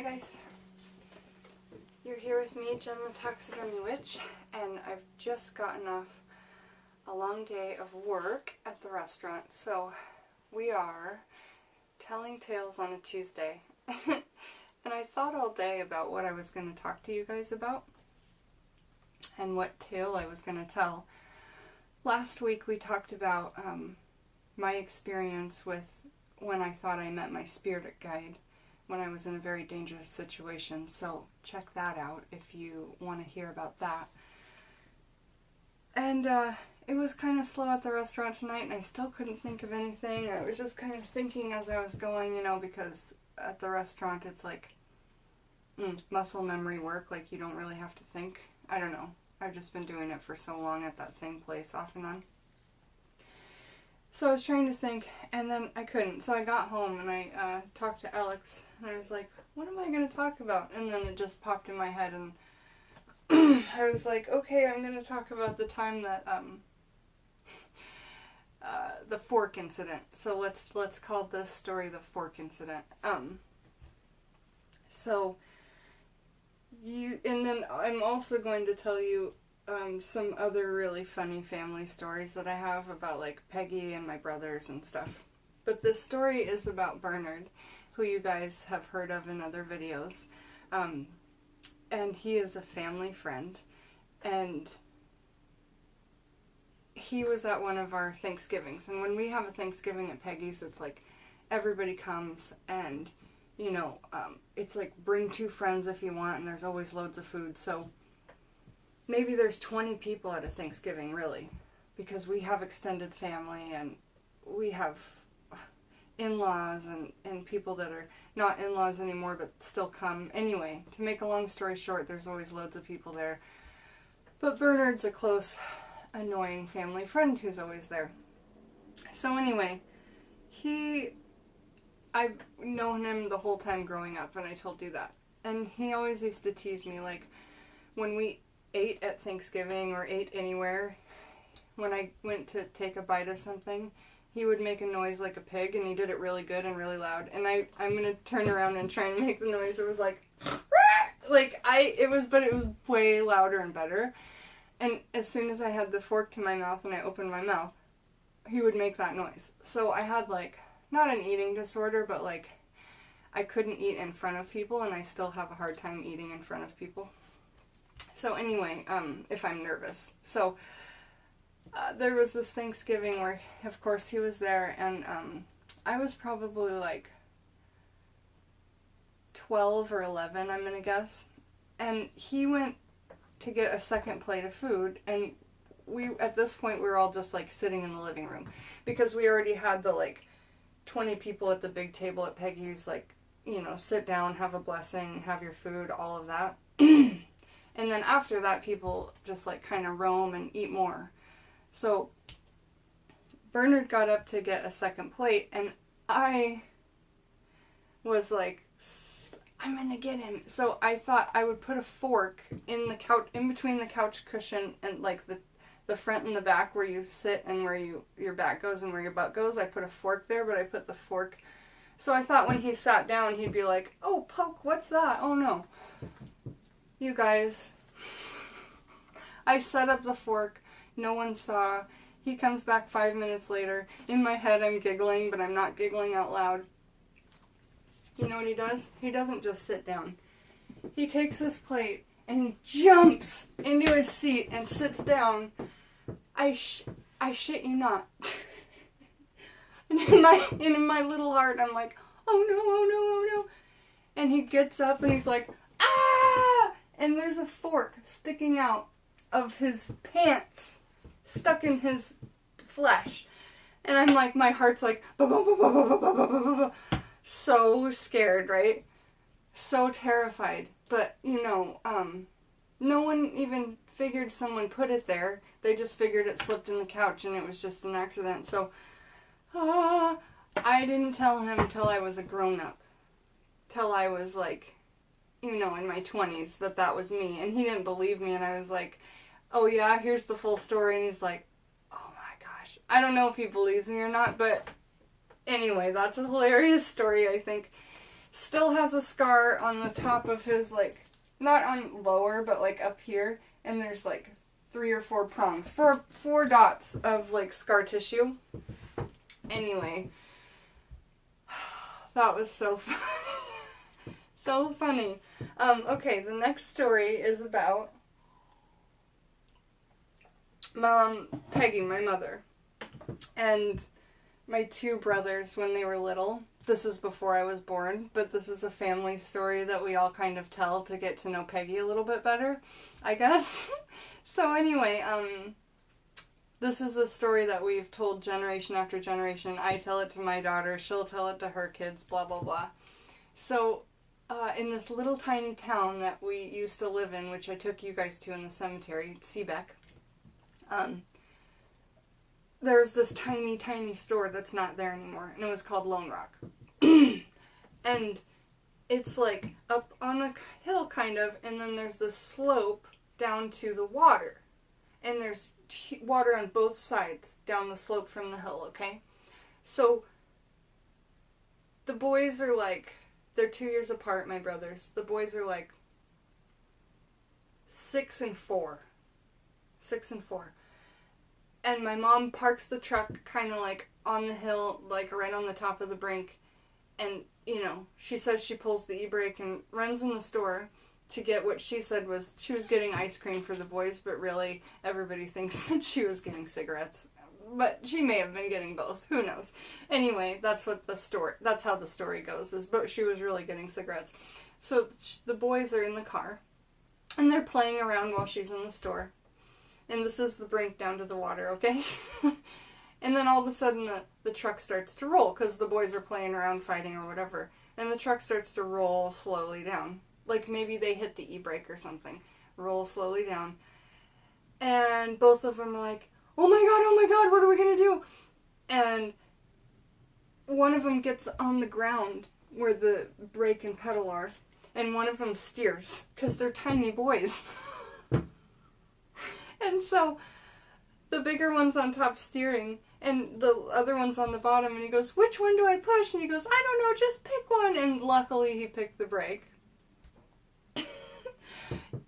Hi guys, you're here with me, Jen the Taxidermy Witch, and I've just gotten off a long day of work at the restaurant, so we are telling tales on a Tuesday. And I thought all day about what I was going to talk to you guys about and what tale I was going to tell. Last week we talked about my experience with when I thought I met my spirit guide when I was in a very dangerous situation, so check that out if you want to hear about that. And it was kind of slow at the restaurant tonight, and I still couldn't think of anything. I was just kind of thinking as I was going, you know, because at the restaurant it's like muscle memory work, like you don't really have to think. I don't know. I've just been doing it for so long at that same place off and on. So I was trying to think, and then I couldn't. So I got home and I talked to Alex, and I was like, what am I going to talk about? And then it just popped in my head, and I was like, okay, I'm going to talk about the time that, the fork incident. So let's call this story the fork incident. And then I'm also going to tell you some other really funny family stories that I have about like Peggy and my brothers and stuff. But this story is about Bernard, who you guys have heard of in other videos. And he is a family friend. And he was at one of our Thanksgivings. And when we have a Thanksgiving at Peggy's, it's like everybody comes and, you know, it's like bring 2 friends if you want, and there's always loads of food. So maybe there's 20 people at a Thanksgiving, really, because we have extended family and we have in-laws and people that are not in-laws anymore but still come. Anyway, to make a long story short, there's always loads of people there. But Bernard's a close, annoying family friend who's always there. So anyway, I've known him the whole time growing up, and I told you that. And he always used to tease me, like, when we ate at Thanksgiving or ate anywhere, when I went to take a bite of something, he would make a noise like a pig, and he did it really good and really loud. And I'm going to turn around and try and make the noise. It was like, but it was way louder and better. And as soon as I had the fork to my mouth and I opened my mouth, he would make that noise. So I had, like, not an eating disorder, but, like, I couldn't eat in front of people, and I still have a hard time eating in front of people. So anyway, if I'm nervous. So there was this Thanksgiving where, of course, he was there, and I was probably like 12 or 11, I'm going to guess. And he went to get a second plate of food, and at this point, we were all just like sitting in the living room, because we already had the like 20 people at the big table at Peggy's, like, you know, sit down, have a blessing, have your food, all of that. And then after that, people just like kind of roam and eat more. So Bernard got up to get a second plate, and I was like, I'm gonna get him. So I thought I would put a fork in the couch, in between the couch cushion and like the front and the back where you sit and where your back goes and where your butt goes. I put a fork there, but I put the fork. So I thought when he sat down, he'd be like, oh, poke, what's that? Oh no. You guys, I set up the fork, no one saw. He comes back 5 minutes later. In my head, I'm giggling, but I'm not giggling out loud. You know what he does? He doesn't just sit down. He takes this plate, and he jumps into his seat and sits down. I shit you not. And in my little heart, I'm like, oh no, oh no, oh no. And he gets up, and he's like, ah! And there's a fork sticking out of his pants, stuck in his flesh. And I'm like, my heart's like, bah, bah, bah, bah, bah, bah, bah, bah, bah. So scared, right? So terrified. But, you know, no one even figured someone put it there. They just figured it slipped in the couch, and it was just an accident. So, I didn't tell him till I was a grown-up. Till I was like, you know, in my 20s, that was me. And he didn't believe me, and I was like, oh yeah, here's the full story. And he's like, oh my gosh. I don't know if he believes me or not, but anyway, that's a hilarious story, I think. Still has a scar on the top of his, like, not on lower, but like up here. And there's like 3 or 4 prongs. Four dots of like scar tissue. Anyway. That was so funny. So funny. Okay, the next story is about Peggy, my mother, and my 2 brothers when they were little. This is before I was born, but this is a family story that we all kind of tell to get to know Peggy a little bit better, I guess. So anyway, this is a story that we've told generation after generation. I tell it to my daughter, she'll tell it to her kids, blah, blah, blah. So, in this little tiny town that we used to live in, which I took you guys to in the cemetery, Seebeck, there's this tiny, tiny store that's not there anymore, and it was called Lone Rock. And it's like up on a hill, kind of, and then there's this slope down to the water. And there's water on both sides down the slope from the hill, okay? So, the boys are like, they're 2 years apart, my brothers. The boys are like 6 and 4. 6 and 4. And my mom parks the truck kind of like on the hill, like right on the top of the brink. And, you know, she says she pulls the e-brake and runs in the store to get what she said was, she was getting ice cream for the boys, but really everybody thinks that she was getting cigarettes. But she may have been getting both. Who knows? Anyway, that's how the story goes, is but she was really getting cigarettes. So the boys are in the car, and they're playing around while she's in the store. And this is the brink down to the water, okay? And then all of a sudden the truck starts to roll, because the boys are playing around, fighting or whatever. And the truck starts to roll slowly down. Like maybe they hit the e-brake or something. Roll slowly down. And both of them are like, oh my god, what are we going to do? And one of them gets on the ground where the brake and pedal are. And one of them steers, because they're tiny boys. And so the bigger one's on top steering, and the other one's on the bottom, and he goes, which one do I push? And he goes, I don't know, just pick one. And luckily he picked the brake.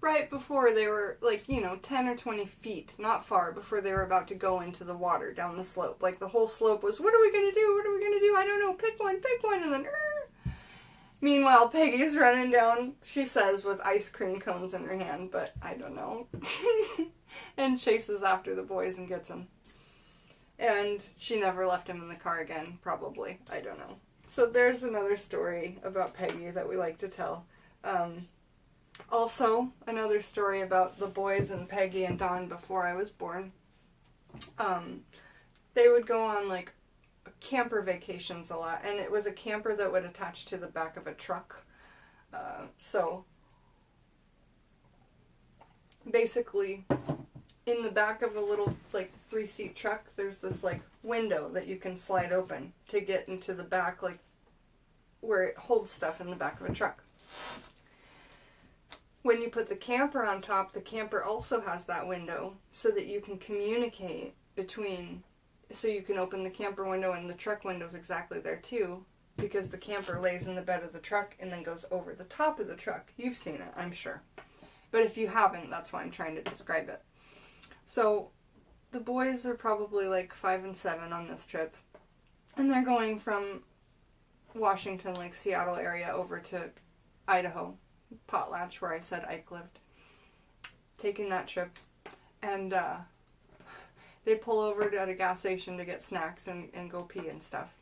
Right before they were, like, 10 or 20 feet, not far, before they were about to go into the water down the slope. Like, the whole slope was, what are we going to do? What are we going to do? I don't know, pick one, and then, Meanwhile, Peggy's running down, she says, with ice cream cones in her hand, but I don't know. And chases after the boys and gets them. And she never left him in the car again, probably. I don't know. So there's another story about Peggy that we like to tell. Also, another story about the boys and Peggy and Don before I was born. They would go on, like, camper vacations a lot, and it was a camper that would attach to the back of a truck. So, basically, in the back of a little, like, 3-seat truck, there's this, like, window that you can slide open to get into the back, like, where it holds stuff in the back of a truck. When you put the camper on top, the camper also has that window so that you can communicate between, so you can open the camper window and the truck window's exactly there too, because the camper lays in the bed of the truck and then goes over the top of the truck. You've seen it, I'm sure. But if you haven't, that's why I'm trying to describe it. So, the boys are probably like 5 and 7 on this trip, and they're going from Washington, like Seattle area, over to Idaho, Potlatch, where I said Ike lived. Taking that trip, and they pull over at a gas station to get snacks and go pee and stuff.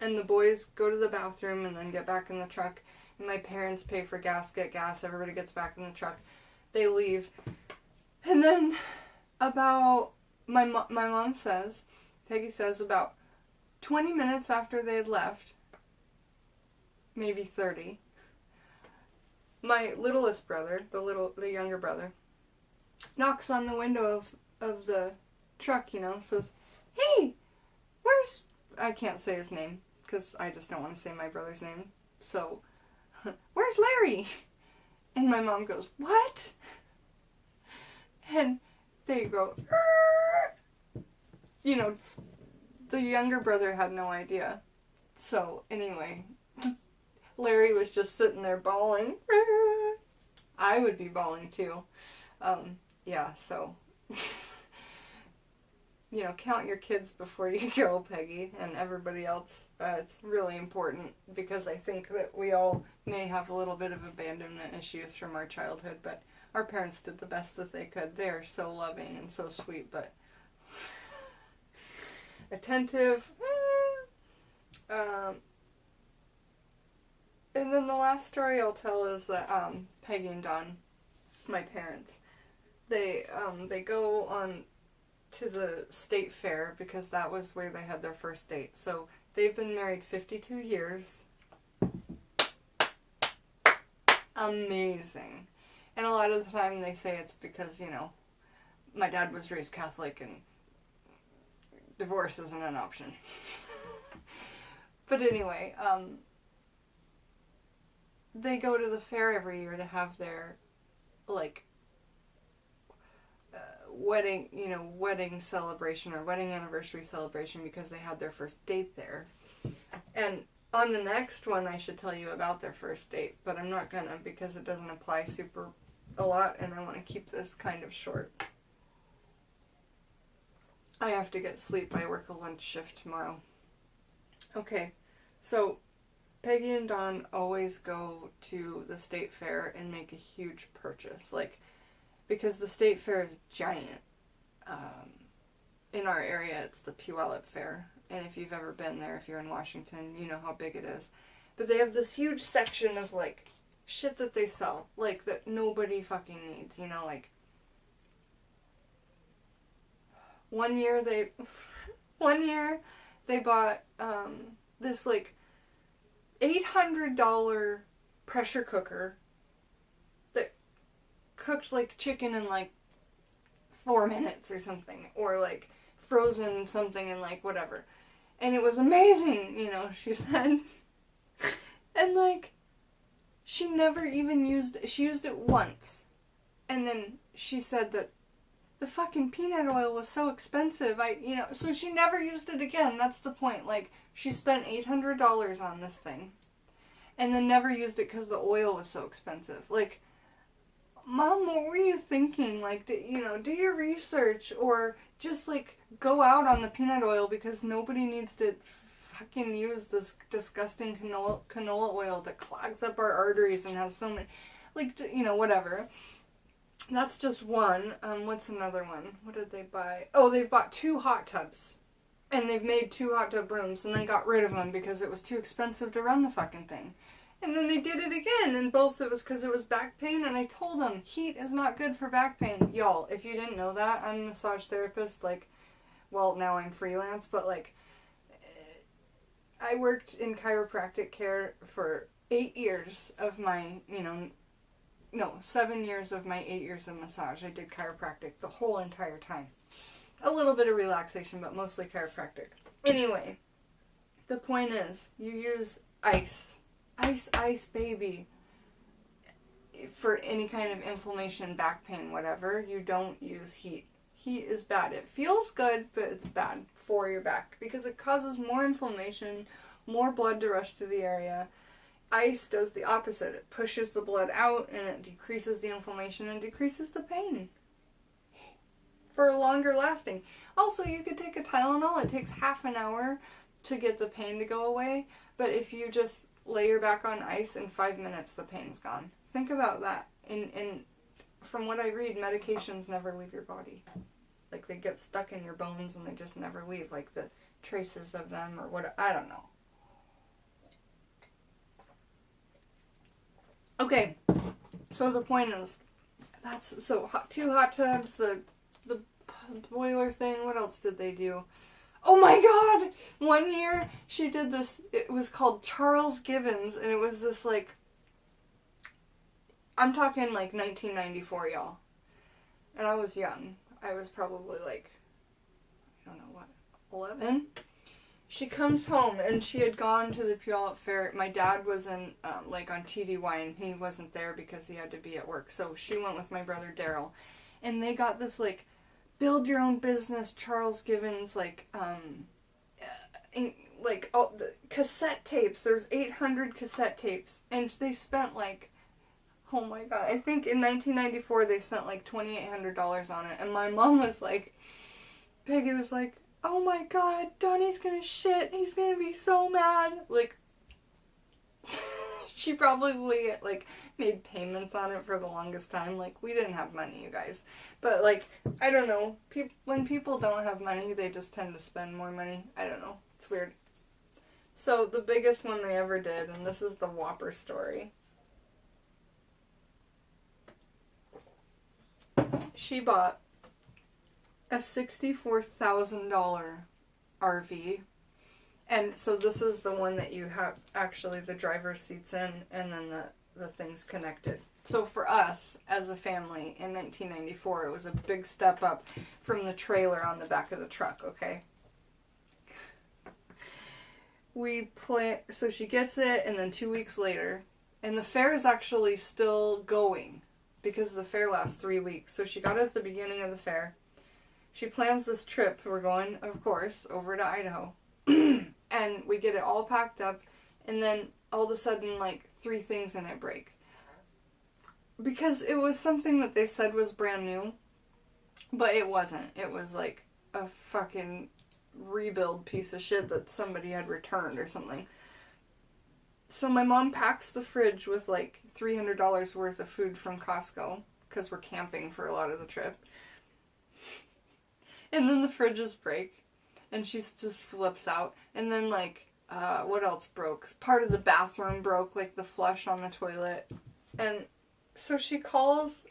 And the boys go to the bathroom and then get back in the truck, and my parents pay for gas, get gas, everybody gets back in the truck. They leave. And then about, my mom says, Peggy says, about 20 minutes after they had left, maybe 30, my littlest brother, the younger brother, knocks on the window of the truck, says, hey, where's, I can't say his name, because I just don't want to say my brother's name, so, where's Larry? And my mom goes, what? And they go, the younger brother had no idea. So, anyway, Larry was just sitting there bawling. I would be bawling too. Yeah, so, you know, count your kids before you go, Peggy, and everybody else. It's really important because I think that we all may have a little bit of abandonment issues from our childhood, but our parents did the best that they could. They're so loving and so sweet, but attentive. And then the last story I'll tell is that Peggy and Don, my parents, they go on to the state fair because that was where they had their first date. So they've been married 52 years. Amazing. And a lot of the time they say it's because, you know, my dad was raised Catholic and divorce isn't an option. But anyway, they go to the fair every year to have their, like, wedding celebration or wedding anniversary celebration because they had their first date there. And on the next one I should tell you about their first date, but I'm not gonna because it doesn't apply super a lot and I want to keep this kind of short. I have to get sleep. I work a lunch shift tomorrow. Okay, so Peggy and Don always go to the state fair and make a huge purchase, like, because the state fair is giant. In our area, it's the Puyallup Fair, and if you've ever been there, if you're in Washington, you know how big it is. But they have this huge section of, like, shit that they sell, like, that nobody fucking needs, you know, like, one year they bought, this, like, $800 pressure cooker that cooks, like, chicken in, like, 4 minutes or something, or, like, frozen something in, like, whatever. And it was amazing, you know, she said. And, like, she never even she used it once. And then she said that the fucking peanut oil was so expensive, so she never used it again. That's the point. Like, she spent $800 on this thing. And then never used it because the oil was so expensive. Like, Mom, what were you thinking? Like, do your research, or just, like, go out on the peanut oil because nobody needs to fucking use this disgusting canola oil that clogs up our arteries and has so many, like, whatever. That's just one. What's another one? What did they buy? Oh, they've bought 2 hot tubs. And they've made 2 hot tub rooms and then got rid of them because it was too expensive to run the fucking thing. And then they did it again, and both it was because it was back pain, and I told them, heat is not good for back pain. Y'all, if you didn't know that, I'm a massage therapist, like, well, now I'm freelance, but, like, I worked in chiropractic care for 8 years of my, 7 years of my 8 years of massage. I did chiropractic the whole entire time. A little bit of relaxation, but mostly chiropractic. Anyway, the point is, you use ice. Ice, baby. For any kind of inflammation, back pain, whatever, you don't use heat. Heat is bad. It feels good, but it's bad for your back because it causes more inflammation, more blood to rush to the area. Ice does the opposite. It pushes the blood out and it decreases the inflammation and decreases the pain. For longer lasting. Also, you could take a Tylenol. It takes half an hour to get the pain to go away, but if you just lay your back on ice, in 5 minutes the pain's gone. Think about that. And from what I read, medications never leave your body. Like, they get stuck in your bones and they just never leave, like the traces of them or what, I don't know. Okay, so the point is, that's, so 2 hot tubs, the boiler thing, what else did they do? Oh my god! One year, she did this, it was called Charles Givens, and it was this, like, I'm talking, like, 1994, y'all. And I was young. I was probably, like, I don't know what, 11? She comes home, and she had gone to the Puyallup Fair. My dad was in, like, on TDY, and he wasn't there because he had to be at work. So she went with my brother Daryl. And they got this, like, build your own business Charles Givens, like, like, oh, the cassette tapes. There's 800 cassette tapes. And they spent, like, oh my god, I think in 1994 they spent, like, $2,800 on it. And my mom was like, Peggy was like, oh my god, Donnie's gonna shit. He's gonna be so mad. Like, she probably, like, made payments on it for the longest time. Like, we didn't have money, you guys. But, like, I don't know. When people don't have money, they just tend to spend more money. I don't know. It's weird. So, the biggest one they ever did, and this is the Whopper story. She bought a $64,000 RV. And so this is the one that you have actually the driver's seats in, and then the thing's connected. So for us, as a family, in 1994, it was a big step up from the trailer on the back of the truck, okay? So she gets it, and then 2 weeks later, and the fair is actually still going, because the fair lasts 3 weeks. So she got it at the beginning of the fair. She plans this trip. We're going, of course, over to Idaho. And we get it all packed up, and then all of a sudden, like, 3 things in it break. Because it was something that they said was brand new, but it wasn't. It was, like, a fucking rebuild piece of shit that somebody had returned or something. So my mom packs the fridge with, like, $300 worth of food from Costco, because we're camping for a lot of the trip. And then the fridges break. And she just flips out. And then, like, what else broke? Part of the bathroom broke, like the flush on the toilet. And so she calls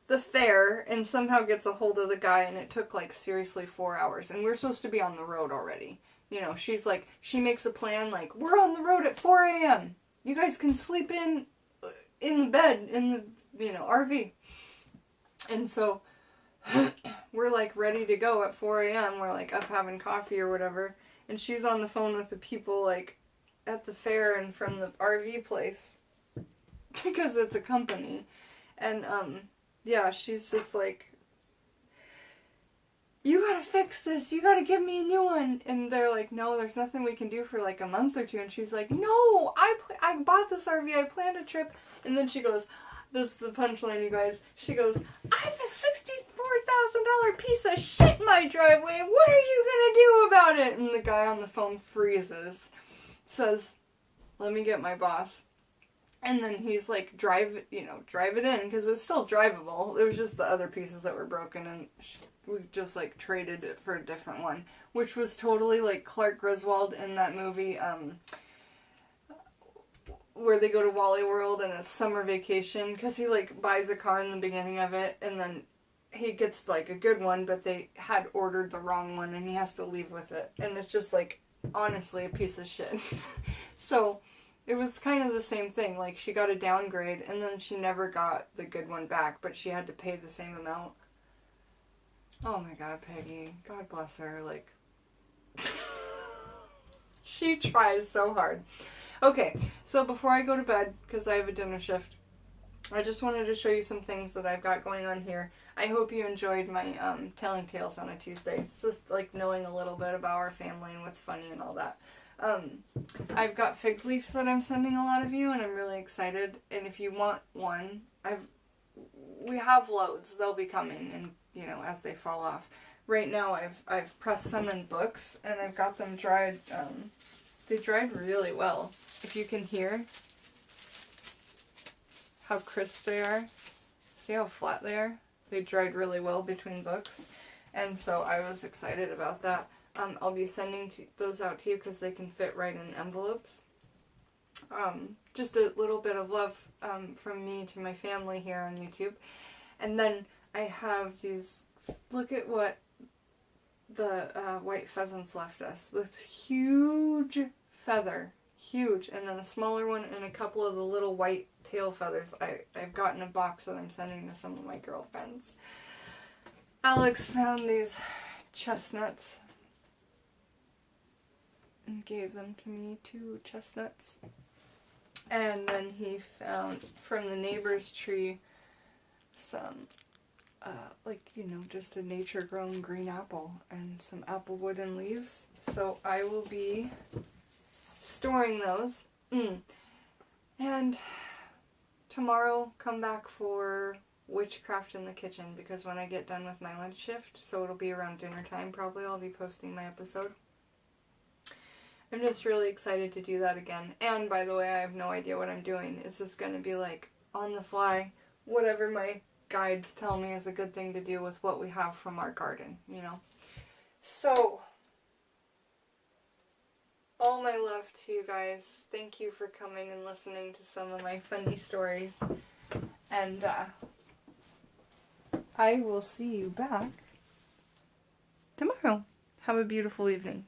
the fair and somehow gets a hold of the guy, and it took, like, seriously 4 hours. And we're supposed to be on the road already. You know, she's like, she makes a plan, like, we're on the road at 4 a.m. You guys can sleep in the bed, in the, you know, RV. And so we're, like, ready to go at 4 a.m. We're, like, up having coffee or whatever. And she's on the phone with the people, like, at the fair and from the RV place. Because it's a company. And, yeah, she's just like, you gotta fix this. You gotta give me a new one. And they're like, no, there's nothing we can do for, like, a month or two. And she's like, no, I bought this RV. I planned a trip. And then she goes, this is the punchline, you guys. She goes, I have a $64,000 piece of shit in my driveway. What are you gonna do about it? And the guy on the phone freezes. Says, let me get my boss. And then he's like, drive it in, because it's still drivable. It was just the other pieces that were broken, and we just, like, traded it for a different one. Which was totally like Clark Griswold in that movie, where they go to Wally World and it's summer vacation, because he, like, buys a car in the beginning of it, and then he gets, like, a good one, but they had ordered the wrong one, and he has to leave with it. And it's just, like, honestly a piece of shit. So it was kind of the same thing. Like, she got a downgrade, and then she never got the good one back, but she had to pay the same amount. Oh my god, Peggy. God bless her. Like, she tries so hard. Okay, so before I go to bed, because I have a dinner shift, I just wanted to show you some things that I've got going on here. I hope you enjoyed my telling tales on a Tuesday. It's just, like, knowing a little bit about our family and what's funny and all that. I've got fig leaves that I'm sending a lot of you, and I'm really excited. And if you want one, we have loads. They'll be coming, and, you know, as they fall off. Right now, I've pressed some in books, and I've got them dried. They dried really well. If you can hear how crisp they are. See how flat they are? They dried really well between books. And so I was excited about that. I'll be sending those out to you because they can fit right in envelopes. Just a little bit of love from me to my family here on YouTube. And then I have these, look at what the white pheasants left us. This huge feather. Huge. And then a smaller one and a couple of the little white tail feathers. I've gotten a box that I'm sending to some of my girlfriends. Alex found these chestnuts and gave them to me, 2 chestnuts. And then he found from the neighbor's tree some like, you know, just a nature-grown green apple and some apple wood and leaves. So I will be storing those. And tomorrow, come back for Witchcraft in the Kitchen, because when I get done with my lunch shift, so it'll be around dinner time probably, I'll be posting my episode. I'm just really excited to do that again. And by the way, I have no idea what I'm doing. It's just going to be like on the fly, whatever my guides tell me is a good thing to do with what we have from our garden, you know. So, all my love to you guys. Thank you for coming and listening to some of my funny stories. And I will see you back tomorrow. Have a beautiful evening.